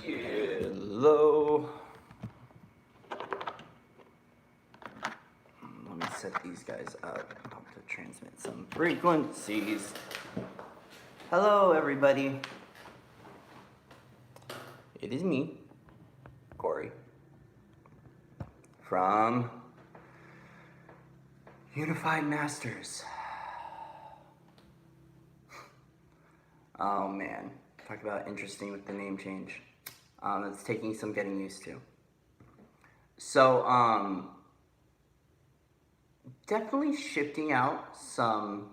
Hello. Let me set these guys up to transmit some frequencies. Hello, everybody. It is me, Corey, from Unified Masters. Oh man, talk about interesting with the name change. It's taking some getting used to. So, definitely shifting out some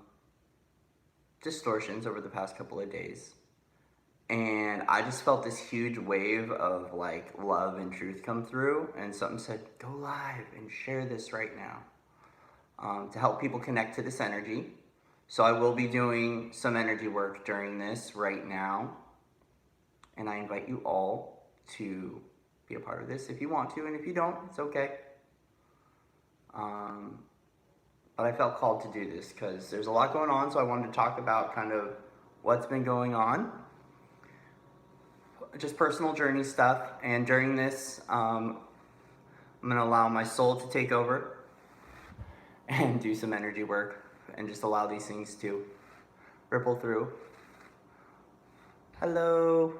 distortions over the past couple of days. And I just felt this huge wave of like love and truth come through, and something said, go live and share this right now to help people connect to this energy. So I will be doing some energy work during this right now, and I invite you all to be a part of this if you want to, and if you don't, it's okay. But I felt called to do this because there's a lot going on, so I wanted to talk about kind of what's been going on, just personal journey stuff. And during this, I'm gonna allow my soul to take over and do some energy work and just allow these things to ripple through. Hello.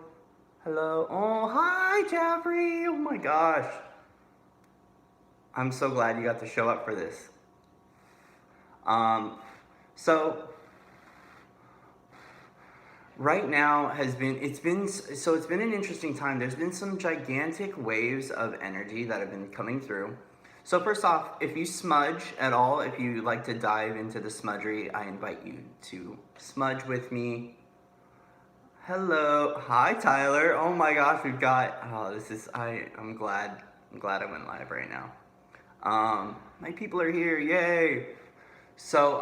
Hello. Oh, hi, Jeffrey. Oh my gosh. I'm so glad you got to show up for this. So right now it's been an interesting time. There's been some gigantic waves of energy that have been coming through. So first off, if you smudge at all, if you like to dive into the smudgery, I invite you to smudge with me. Hello. Hi, Tyler. Oh my gosh, I'm glad I went live right now. My people are here, yay. So,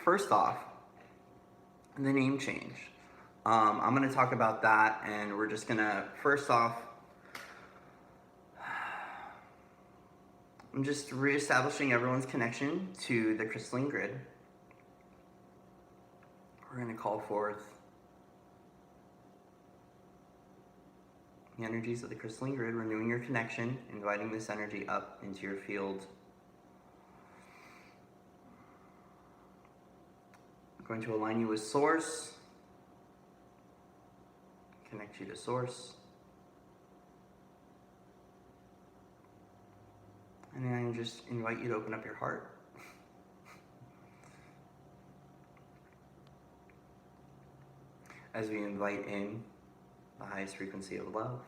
first off, the name change. I'm gonna talk about that, and we're just gonna, first off, I'm just reestablishing everyone's connection to the crystalline grid. We're gonna call forth the energies of the crystalline grid, renewing your connection, inviting this energy up into your field. I'm going to align you with source, connect you to source, and then I just invite you to open up your heart. As we invite in the highest frequency of love,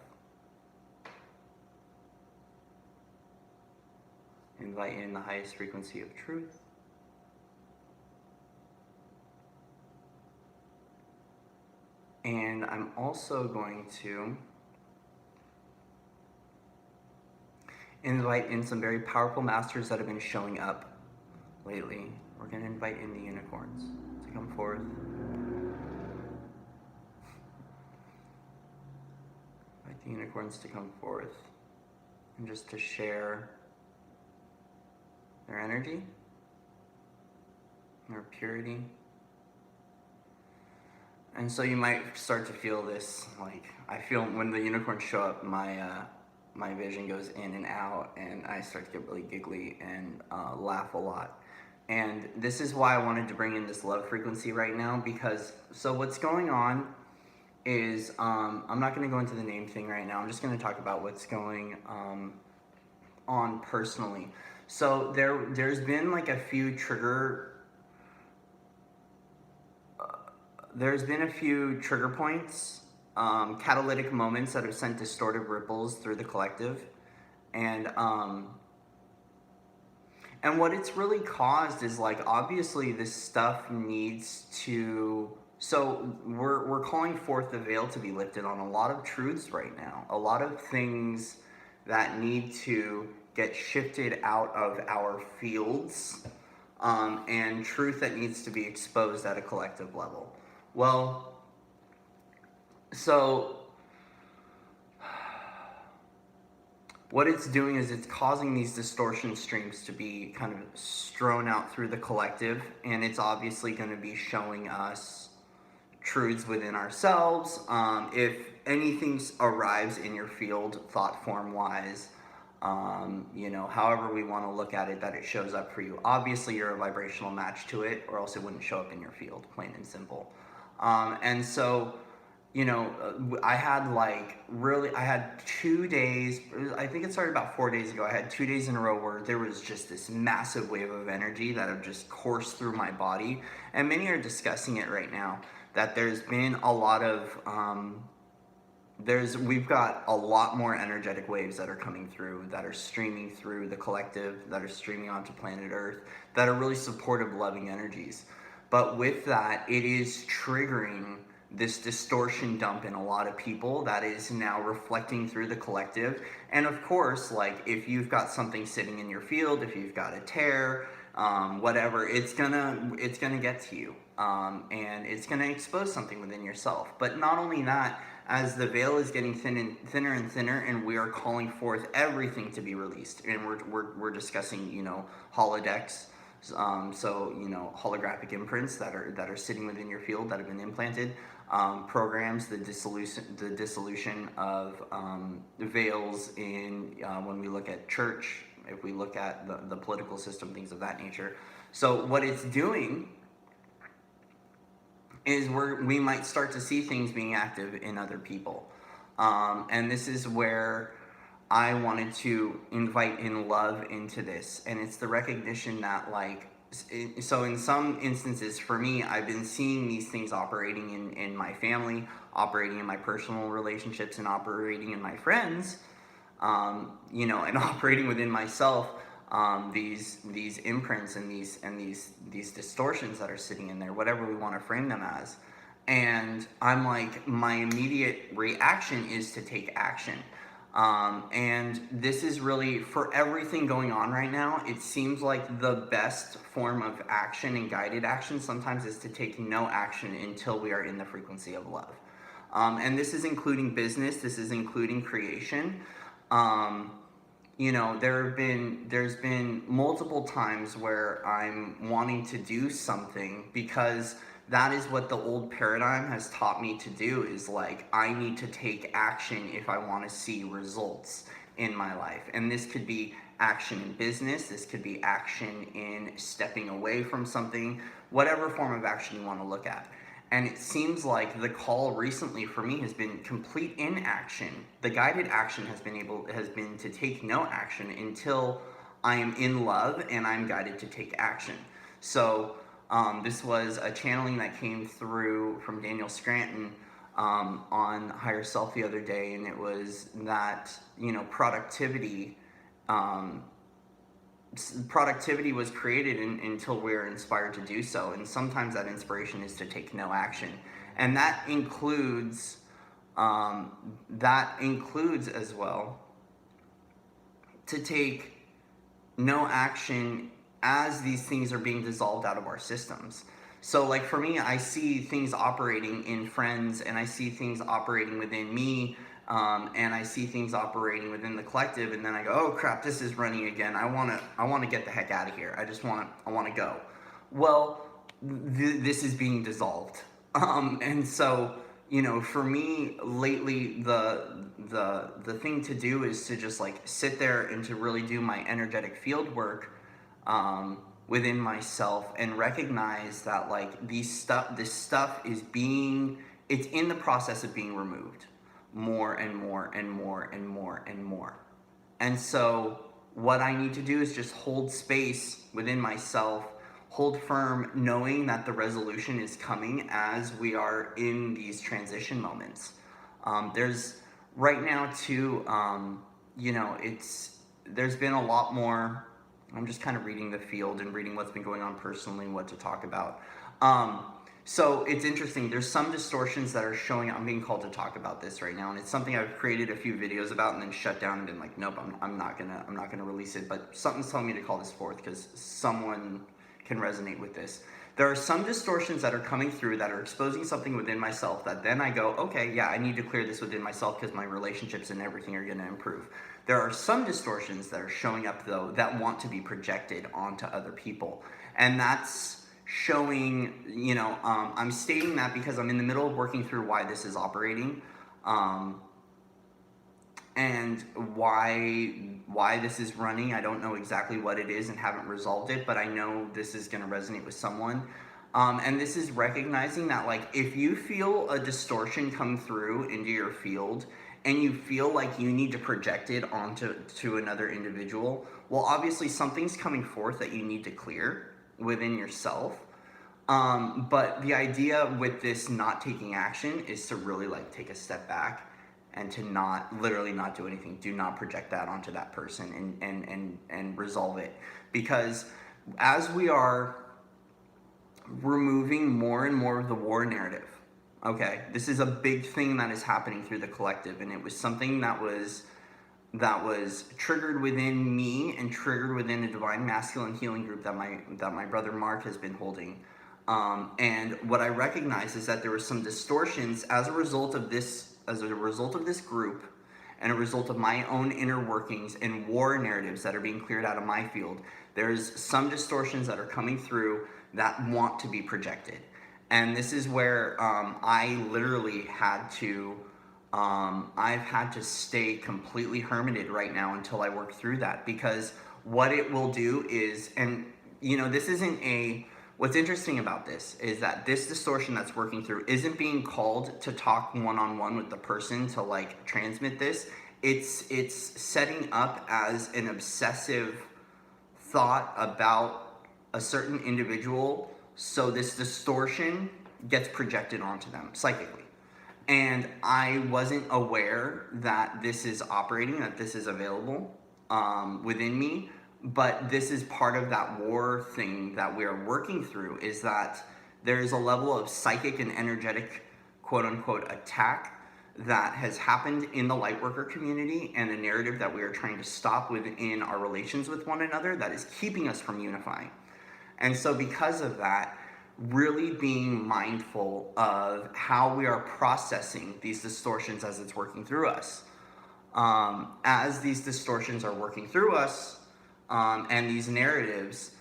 invite in the highest frequency of truth, and I'm also going to invite in some very powerful masters that have been showing up lately. We're going to invite in the unicorns to come forth. Invite the unicorns to come forth and just to share their energy, their purity. And so you might start to feel this, like, I feel when the unicorns show up, my vision goes in and out, and I start to get really giggly and laugh a lot. And this is why I wanted to bring in this love frequency right now, because, so what's going on is, I'm not going to go into the name thing right now, I'm just going to talk about what's going on personally. So there's been like a few trigger points, catalytic moments that have sent distorted ripples through the collective, and what it's really caused is, like, obviously this stuff needs to, so we're calling forth the veil to be lifted on a lot of truths right now, a lot of things that need to get shifted out of our fields, and truth that needs to be exposed at a collective level. Well, so what it's doing is it's causing these distortion streams to be kind of strewn out through the collective, and it's obviously going to be showing us truths within ourselves. If anything arrives in your field, thought form wise, however we want to look at it, that it shows up for you. Obviously, you're a vibrational match to it, or else it wouldn't show up in your field, plain and simple. And so, I had I had 2 days, I think it started about 4 days ago. I had 2 days in a row where there was just this massive wave of energy that have just coursed through my body. And many are discussing it right now, that there's been a lot of, we've got a lot more energetic waves that are coming through, that are streaming through the collective, that are streaming onto planet Earth, that are really supportive, loving energies. But with that, it is triggering this distortion dump in a lot of people that is now reflecting through the collective. And of course, like, if you've got something sitting in your field, if you've got a tear, whatever, it's gonna get to you, and it's gonna expose something within yourself. But not only that, as the veil is getting thinner and thinner, and we are calling forth everything to be released, and we're discussing, holodecks, holographic imprints that are sitting within your field that have been implanted, programs, the dissolution of veils in, when we look at church, if we look at the political system, things of that nature. So what it's doing is we might start to see things being active in other people. And this is where I wanted to invite in love into this. And it's the recognition that, so in some instances for me, I've been seeing these things operating in my family, operating in my personal relationships, and operating in my friends, and operating within myself. These imprints and these distortions that are sitting in there, whatever we want to frame them as. And I'm like, my immediate reaction is to take action. And this is really, for everything going on right now, it seems like the best form of action and guided action sometimes is to take no action until we are in the frequency of love. And this is including business, this is including creation. There's been multiple times where I'm wanting to do something because that is what the old paradigm has taught me to do, is like, I need to take action if I want to see results in my life. And this could be action in business, this could be action in stepping away from something, whatever form of action you want to look at. And it seems like the call recently for me has been complete inaction. The guided action has been to take no action until I am in love and I'm guided to take action. So this was a channeling that came through from Daniel Scranton on Higher Self the other day, and it was that, productivity was created until we're inspired to do so. And sometimes that inspiration is to take no action. And that includes as well to take no action as these things are being dissolved out of our systems. So like for me, I see things operating in friends, and I see things operating within me, and I see things operating within the collective, and then I go, oh crap, this is running again. I want to get the heck out of here. I want to go. Well, this is being dissolved. And so, for me lately, the thing to do is to just like sit there and to really do my energetic field work within myself, and recognize that like this stuff is it's in the process of being removed more and more and more and more and more. And so what I need to do is just hold space within myself, hold firm, knowing that the resolution is coming as we are in these transition moments. There's right now too, there's been a lot more. I'm just kind of reading the field and reading what's been going on personally and what to talk about. So it's interesting. There's some distortions that are showing. I'm being called to talk about this right now, and it's something I've created a few videos about and then shut down and been like, nope, I'm not gonna release it. But something's telling me to call this forth because someone can resonate with this. There are some distortions that are coming through that are exposing something within myself that then I go, okay, yeah, I need to clear this within myself because my relationships and everything are going to improve. There are some distortions that are showing up though that want to be projected onto other people, and that's showing, I'm stating that because I'm in the middle of working through why this is operating, um, and why this is running. I don't know exactly what it is and haven't resolved it, but I know this is going to resonate with someone. And this is recognizing that, like, if you feel a distortion come through into your field and you feel like you need to project it onto another individual, well, obviously something's coming forth that you need to clear within yourself. But the idea with this not taking action is to really, like, take a step back and to literally not do anything. Do not project that onto that person and resolve it. Because as we are removing more and more of the war narrative, okay, this is a big thing that is happening through the collective, and it was something that was triggered within me and triggered within a divine masculine healing group that my brother Mark has been holding. And what I recognize is that there were some distortions as a result of this group, and a result of my own inner workings and war narratives that are being cleared out of my field. There's some distortions that are coming through that want to be projected. And this is where I literally had to, I've had to stay completely hermited right now until I work through that. Because what it will do is, and this isn't what's interesting about this is that this distortion that's working through isn't being called to talk one-on-one with the person to, like, transmit this. It's setting up as an obsessive thought about a certain individual, so this distortion gets projected onto them psychically. And I wasn't aware that this is operating, that this is available within me. But this is part of that war thing that we are working through, is that there's a level of psychic and energetic, quote unquote, attack that has happened in the lightworker community, and a narrative that we are trying to stop within our relations with one another that is keeping us from unifying. And so because of that, really being mindful of how we are processing these distortions as it's working through us. As these distortions are working through us, and these narratives,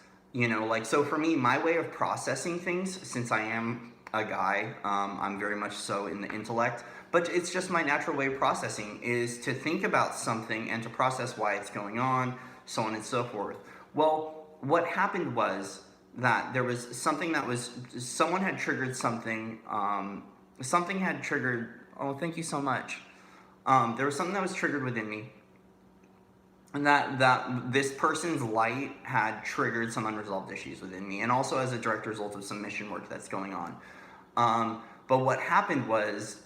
so for me, my way of processing things, since I am a guy, I'm very much so in the intellect, but it's just my natural way of processing, is to think about something and to process why it's going on, so on and so forth. Well, what happened was that there was something someone had triggered something, something had triggered, oh, thank you so much. There was something that was triggered within me, and that this person's light had triggered some unresolved issues within me, and also as a direct result of some mission work that's going on. But what happened was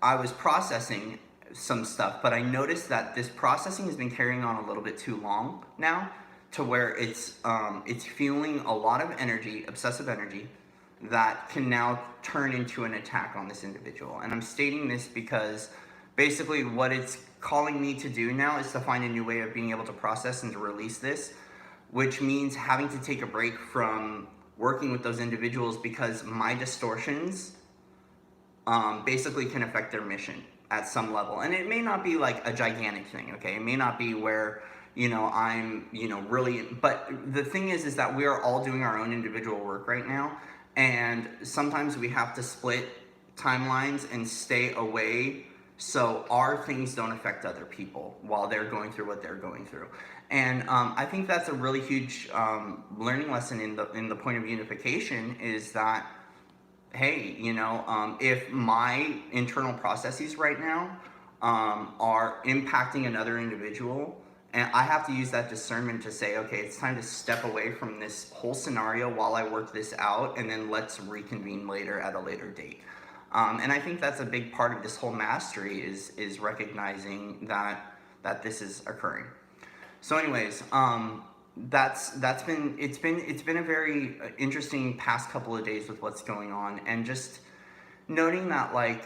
I was processing some stuff, but I noticed that this processing has been carrying on a little bit too long now, to where it's fueling a lot of energy, obsessive energy, that can now turn into an attack on this individual. And I'm stating this because basically what it's calling me to do now is to find a new way of being able to process and to release this, which means having to take a break from working with those individuals, because my distortions basically can affect their mission at some level. And it may not be like a gigantic thing, okay? It may not be where, I'm, really, but the thing is that we are all doing our own individual work right now. And sometimes we have to split timelines and stay away so our things don't affect other people while they're going through what they're going through. And I think that's a really huge learning lesson in the point of unification, is that, hey, if my internal processes right now are impacting another individual, and I have to use that discernment to say, okay, it's time to step away from this whole scenario while I work this out, and then let's reconvene later at a later date. And I think that's a big part of this whole mastery, is recognizing that this is occurring. So anyways, it's been a very interesting past couple of days with what's going on, and just noting that, like,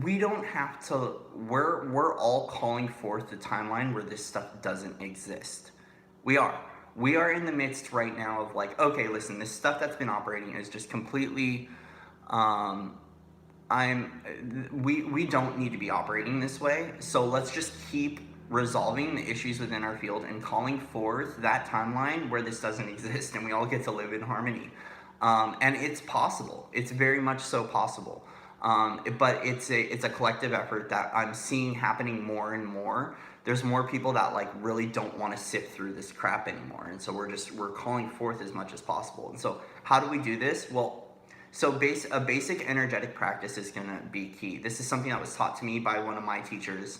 we don't have to, we're all calling forth the timeline where this stuff doesn't exist. We are in the midst right now of, like, okay, listen, this stuff that's been operating is just completely, we don't need to be operating this way. So let's just keep resolving the issues within our field and calling forth that timeline where this doesn't exist and we all get to live in harmony. And it's possible. It's very much so possible. But it's a collective effort that I'm seeing happening more and more. There's more people that like really don't want to sift through this crap anymore, and so we're calling forth as much as possible. And so how do we do this? Well, a basic energetic practice is gonna be key. This is something that was taught to me by one of my teachers.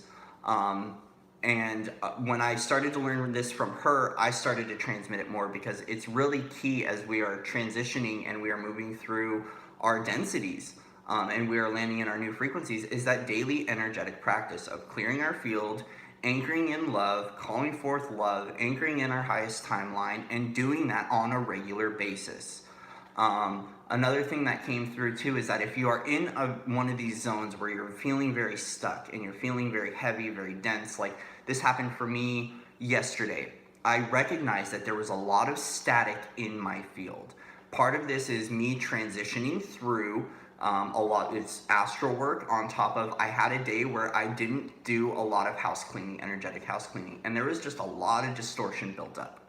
And when I started to learn this from her, I started to transmit it more because it's really key as we are transitioning and we are moving through our densities, and we are landing in our new frequencies, is that daily energetic practice of clearing our field, anchoring in love, calling forth love, anchoring in our highest timeline, and doing that on a regular basis. Another thing that came through too is that if you are in one of these zones where you're feeling very stuck and you're feeling very heavy, very dense, like this happened for me yesterday. I recognized that there was a lot of static in my field. Part of this is me transitioning through it's astral work on top of I had a day where I didn't do a lot of house cleaning, energetic house cleaning, and there was just a lot of distortion built up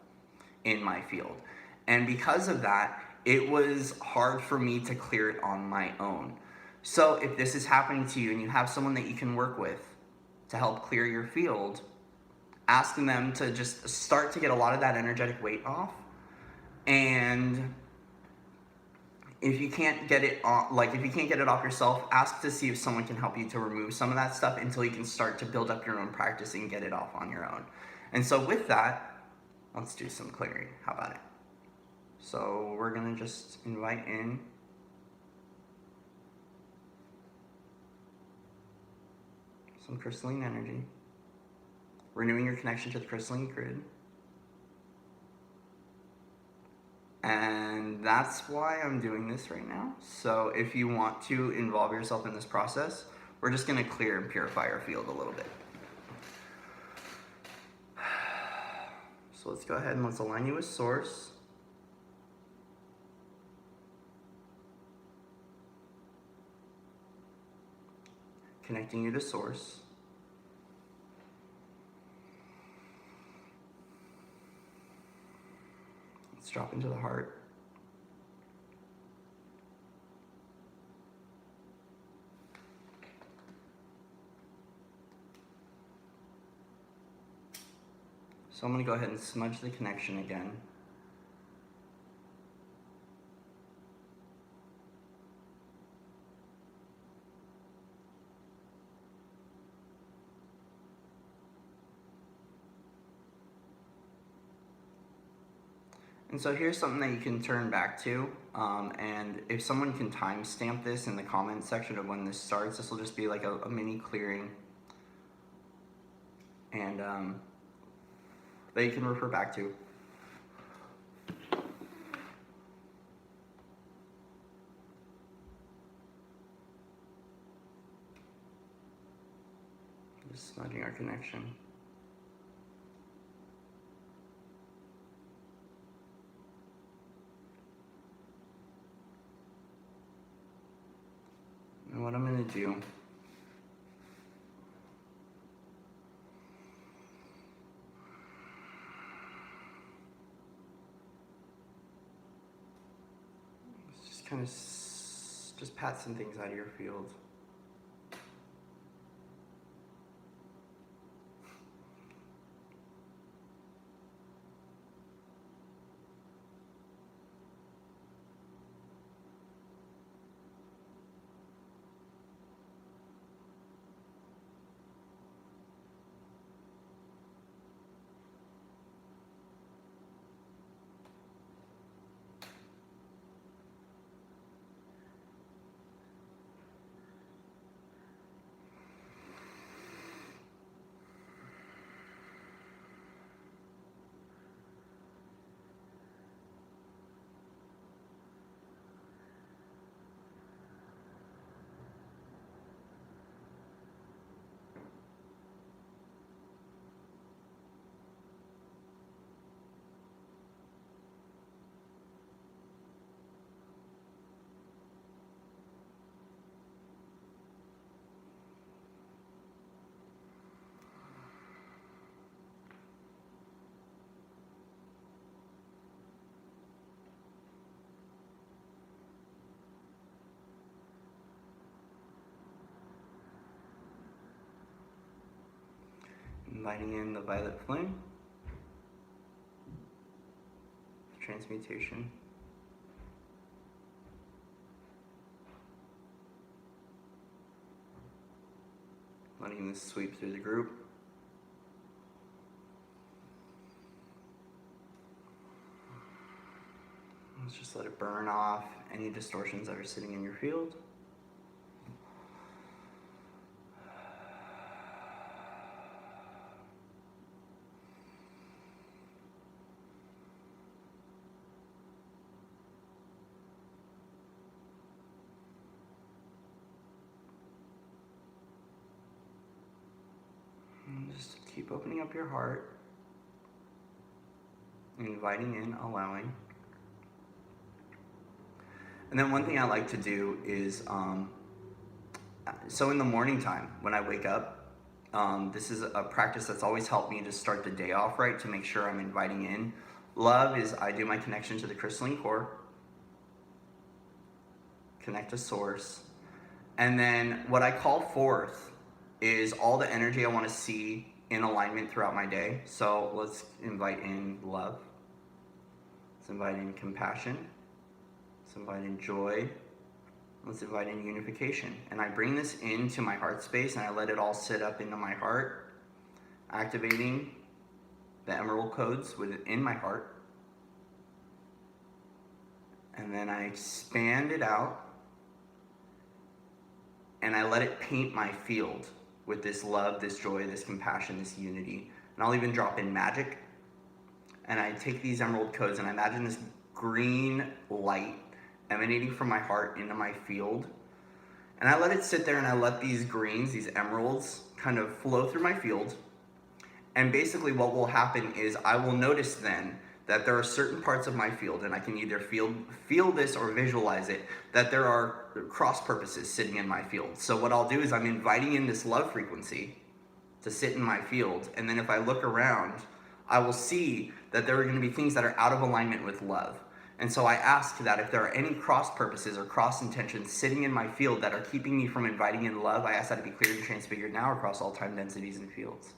in my field. And because of that, it was hard for me to clear it on my own. So if this is happening to you and you have someone that you can work with to help clear your field, asking them to just start to get a lot of that energetic weight off. And if you can't get it off, if you can't get it off yourself, ask to see if someone can help you to remove some of that stuff until you can start to build up your own practice and get it off on your own. And so with that, let's do some clearing. How about it? So we're gonna just invite in some crystalline energy, renewing your connection to the crystalline grid. And that's why I'm doing this right now. So if you want to involve yourself in this process, we're just gonna clear and purify our field a little bit. So let's go ahead and let's align you with Source. Connecting you to Source. Let's drop into the heart. So I'm going to go ahead and smudge the connection again. And so here's something that you can turn back to, and if someone can timestamp this in the comment section of when this starts, this will just be like a mini clearing, and that you can refer back to. Just smudging our connection. And what I'm going to do is just kind of just pat some things out of your field. Inviting in the violet flame, transmutation. Letting this sweep through the group. Let's just let it burn off any distortions that are sitting in your field. And just keep opening up your heart, inviting in, allowing. And then one thing I like to do is, so in the morning time when I wake up, this is a practice that's always helped me to start the day off right, to make sure I'm inviting in love. Is I do my connection to the crystalline core, connect to source, and then what I call forth is all the energy I want to see in alignment throughout my day. So let's invite in love, let's invite in compassion, let's invite in joy, let's invite in unification. And I bring this into my heart space and I let it all sit up into my heart, activating the emerald codes within my heart. And then I expand it out and I let it paint my field with this love, this joy, this compassion, this unity. And I'll even drop in magic. And I take these emerald codes and I imagine this green light emanating from my heart into my field. And I let it sit there and I let these greens, these emeralds, kind of flow through my field. And basically what will happen is I will notice then that there are certain parts of my field, and I can either feel this or visualize it, that there are cross purposes sitting in my field. So what I'll do is I'm inviting in this love frequency to sit in my field, and then if I look around, I will see that there are going to be things that are out of alignment with love. And so I ask that if there are any cross purposes or cross intentions sitting in my field that are keeping me from inviting in love, I ask that to be cleared and transfigured now across all time densities and fields.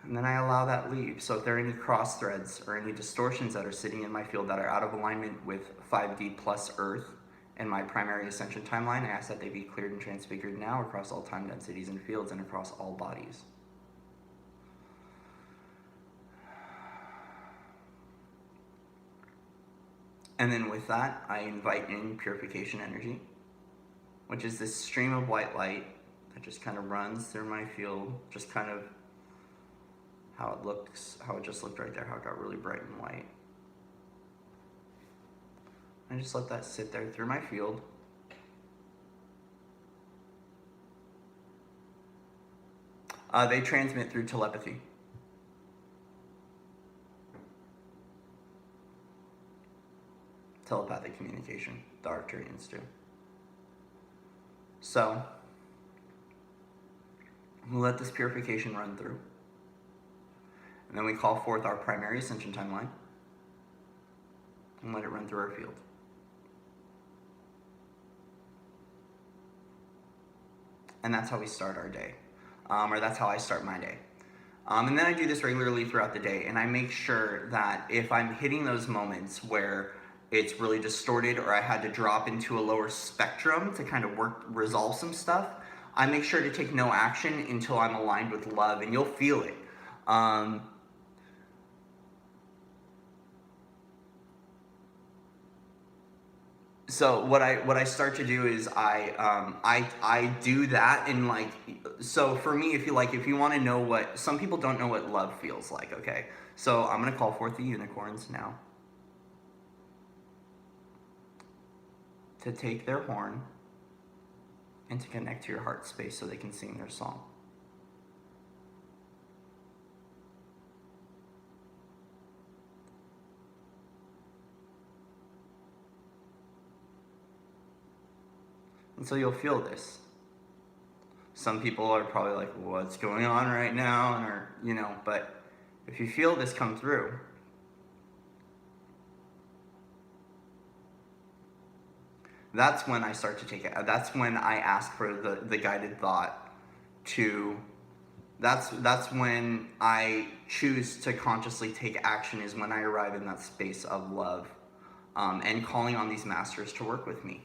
And then I allow that leave. So if there are any cross threads or any distortions that are sitting in my field that are out of alignment with 5D plus Earth and my primary ascension timeline, I ask that they be cleared and transfigured now across all time densities and fields and across all bodies. And then with that, I invite in purification energy, which is this stream of white light that just kind of runs through my field, just kind of how it looks, how it just looked right there, how it got really bright and white. I just let that sit there through my field. They transmit through telepathy. Telepathic communication, the Arcturians do. So, we'll let this purification run through. And then we call forth our primary ascension timeline and let it run through our field. And that's how we start our day, or that's how I start my day. And then I do this regularly throughout the day, and I make sure that if I'm hitting those moments where it's really distorted or I had to drop into a lower spectrum to kind of resolve some stuff, I make sure to take no action until I'm aligned with love, and you'll feel it. So what I start to do is I do that in like, so for me, if you want to know what, some people don't know what love feels like, okay? So I'm going to call forth the unicorns now to take their horn and to connect to your heart space so they can sing their song. And so you'll feel this. Some people are probably like, what's going on right now? Or, but if you feel this come through, that's when I start to take it. That's when I ask for the guided thought to that's when I choose to consciously take action, is when I arrive in that space of love, and calling on these masters to work with me.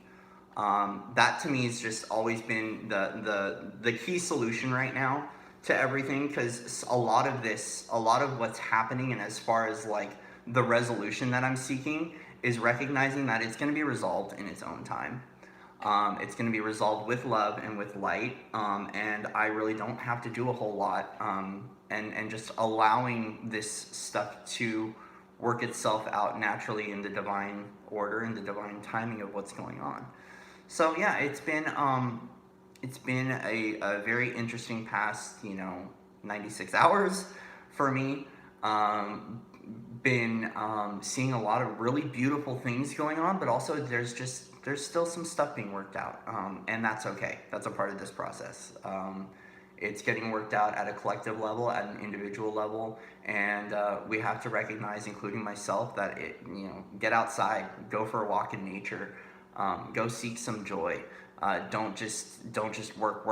That to me has just always been the key solution right now to everything, because a lot of what's happening, and as far as like the resolution that I'm seeking, is recognizing that it's going to be resolved in its own time. It's going to be resolved with love and with light, and I really don't have to do a whole lot, and just allowing this stuff to work itself out naturally in the divine order and the divine timing of what's going on. So yeah, it's been a very interesting past 96 hours for me. Been seeing a lot of really beautiful things going on, but also there's still some stuff being worked out, and that's okay. That's a part of this process. It's getting worked out at a collective level, at an individual level, and we have to recognize, including myself, that get outside, go for a walk in nature, go seek some joy. Don't just work,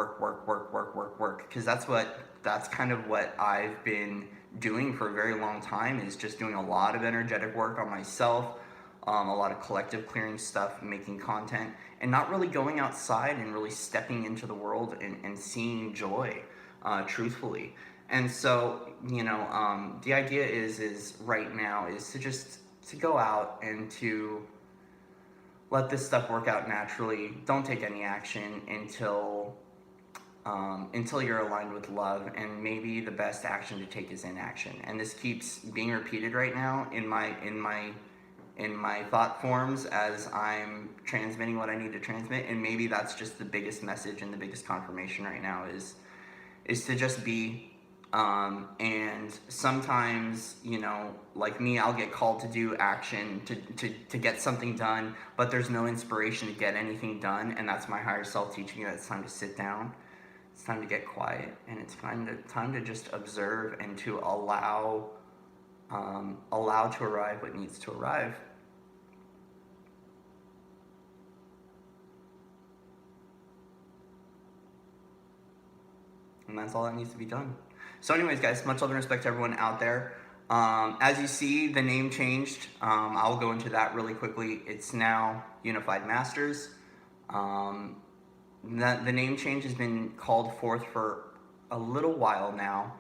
because that's kind of what I've been doing for a very long time, is just doing a lot of energetic work on myself, a lot of collective clearing stuff, making content, and not really going outside and really stepping into the world and seeing joy, truthfully. And so, the idea is right now is to go out and to let this stuff work out naturally. Don't take any action until you're aligned with love, and maybe the best action to take is inaction. And this keeps being repeated right now in my thought forms as I'm transmitting what I need to transmit. And maybe that's just the biggest message and the biggest confirmation right now is to just be. And sometimes, like me, I'll get called to do action to get something done, but there's no inspiration to get anything done. And that's my higher self teaching me that it's time to sit down. It's time to get quiet, and it's time to just observe and to allow to arrive what needs to arrive. And that's all that needs to be done. So anyways, guys, much love and respect to everyone out there. As you see, the name changed. I'll go into that really quickly. It's now Unified Masters. The name change has been called forth for a little while now.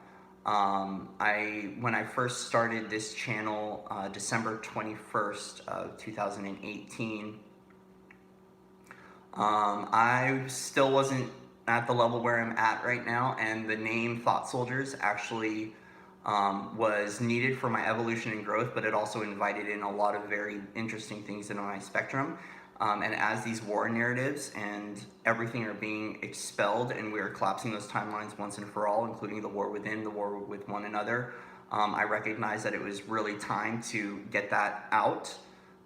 When I first started this channel, December 21st of 2018, I still wasn't at the level where I'm at right now, and the name Thought Soldiers actually was needed for my evolution and growth, but it also invited in a lot of very interesting things into my spectrum. And as these war narratives and everything are being expelled, and we are collapsing those timelines once and for all, including the war within, the war with one another, I recognized that it was really time to get that out,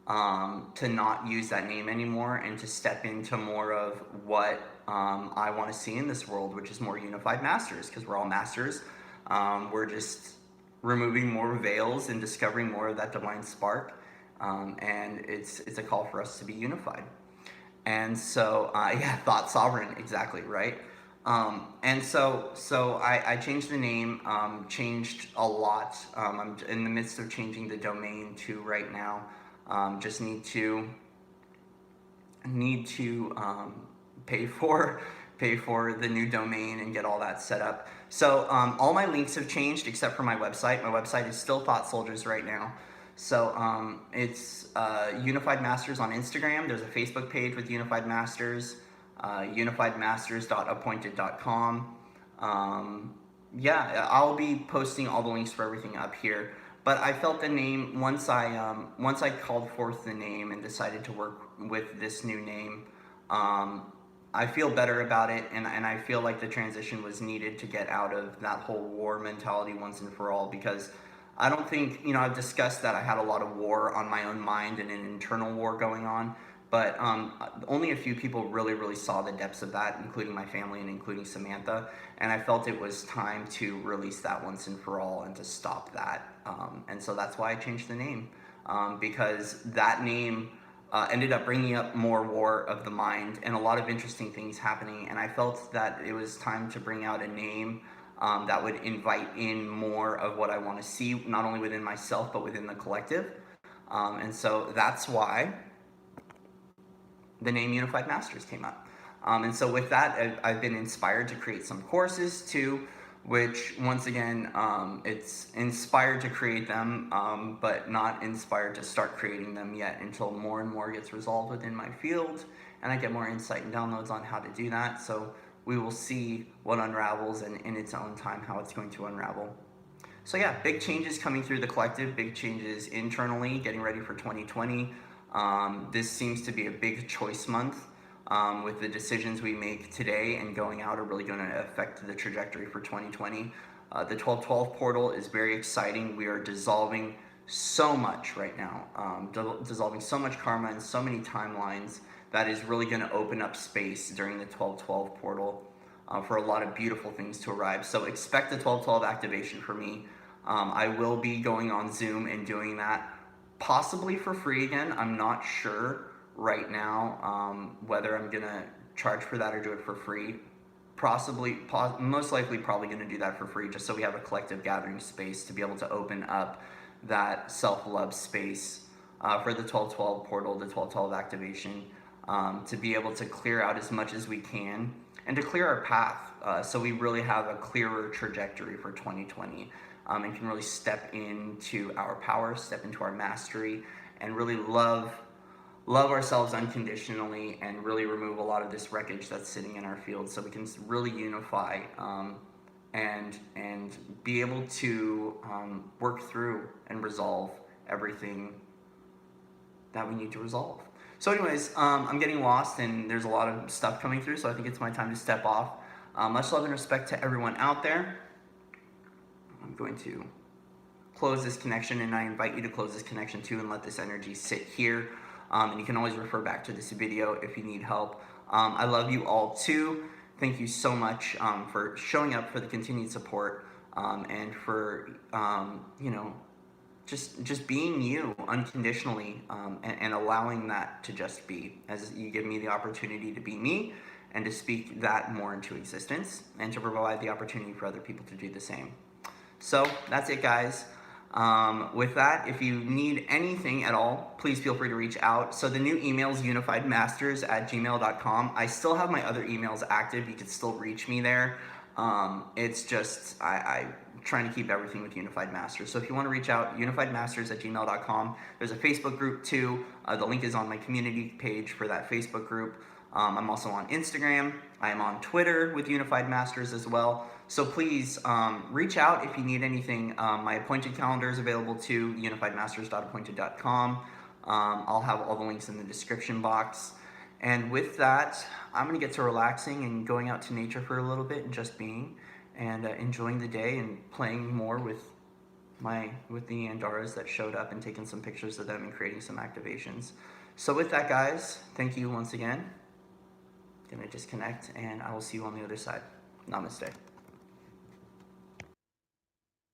to not use that name anymore, and to step into more of what I want to see in this world, which is more unified masters, because we're all masters. We're just removing more veils and discovering more of that divine spark. And it's a call for us to be unified. And so, Thought Sovereign, exactly, right? And so I changed the name, changed a lot. I'm in the midst of changing the domain too right now. Just need to pay for the new domain and get all that set up. So all my links have changed except for my website. My website is still Thought Soldiers right now. So it's Unified Masters on Instagram. There's a Facebook page with Unified Masters, unifiedmasters.appointed.com. I'll be posting all the links for everything up here. But I felt the name, once I called forth the name and decided to work with this new name, I feel better about it, and I feel like the transition was needed to get out of that whole war mentality once and for all, because I don't think, I've discussed that I had a lot of war on my own mind and an internal war going on, but only a few people really, really saw the depths of that, including my family and including Samantha, and I felt it was time to release that once and for all and to stop that, and so that's why I changed the name, because that name ended up bringing up more War of the Mind and a lot of interesting things happening. And I felt that it was time to bring out a name that would invite in more of what I want to see, not only within myself, but within the collective. And so that's why the name Unified Masters came up. And so with that, I've been inspired to create some courses too, which once again, it's inspired to create them, but not inspired to start creating them yet until more and more gets resolved within my field and I get more insight and downloads on how to do that. So we will see what unravels, and in its own time how it's going to unravel. So yeah, big changes coming through the collective, big changes internally, getting ready for 2020. This seems to be a big choice month. With the decisions we make today and going out are really going to affect the trajectory for 2020. The 12/12 portal is very exciting. We are dissolving so much right now, dissolving so much karma and so many timelines that is really going to open up space during the 12/12 portal for a lot of beautiful things to arrive. So expect the 12/12 activation for me. I will be going on Zoom and doing that, possibly for free again. I'm not sure right now whether I'm gonna charge for that or do it for free. Most likely probably gonna do that for free, just so we have a collective gathering space to be able to open up that self-love space for the 12/12 portal, the 12/12 activation, to be able to clear out as much as we can and to clear our path, so we really have a clearer trajectory for 2020, and can really step into our power, step into our mastery, and really love ourselves unconditionally, and really remove a lot of this wreckage that's sitting in our field, so we can really unify and be able to work through and resolve everything that we need to resolve. So anyways, I'm getting lost and there's a lot of stuff coming through, so I think it's my time to step off. Much love and respect to everyone out there. I'm going to close this connection, and I invite you to close this connection too and let this energy sit here. And you can always refer back to this video if you need help. I love you all too. Thank you so much for showing up, for the continued support, and for just being you unconditionally, and allowing that to just be, as you give me the opportunity to be me and to speak that more into existence and to provide the opportunity for other people to do the same. So that's it, guys. With that, if you need anything at all, please feel free to reach out. So the new email is unifiedmasters@gmail.com. I still have my other emails active. You can still reach me there. It's just, I'm trying to keep everything with Unified Masters. So if you want to reach out, unifiedmasters@gmail.com. There's a Facebook group too. The link is on my community page for that Facebook group. I'm also on Instagram. I am on Twitter with Unified Masters as well. So please reach out if you need anything. My appointed calendar is available too, unifiedmasters.appointed.com. I'll have all the links in the description box. And with that, I'm going to get to relaxing and going out to nature for a little bit and just being and enjoying the day and playing more with the Andaras that showed up and taking some pictures of them and creating some activations. So with that, guys, thank you once again. Gonna disconnect, and I will see you on the other side. Namaste.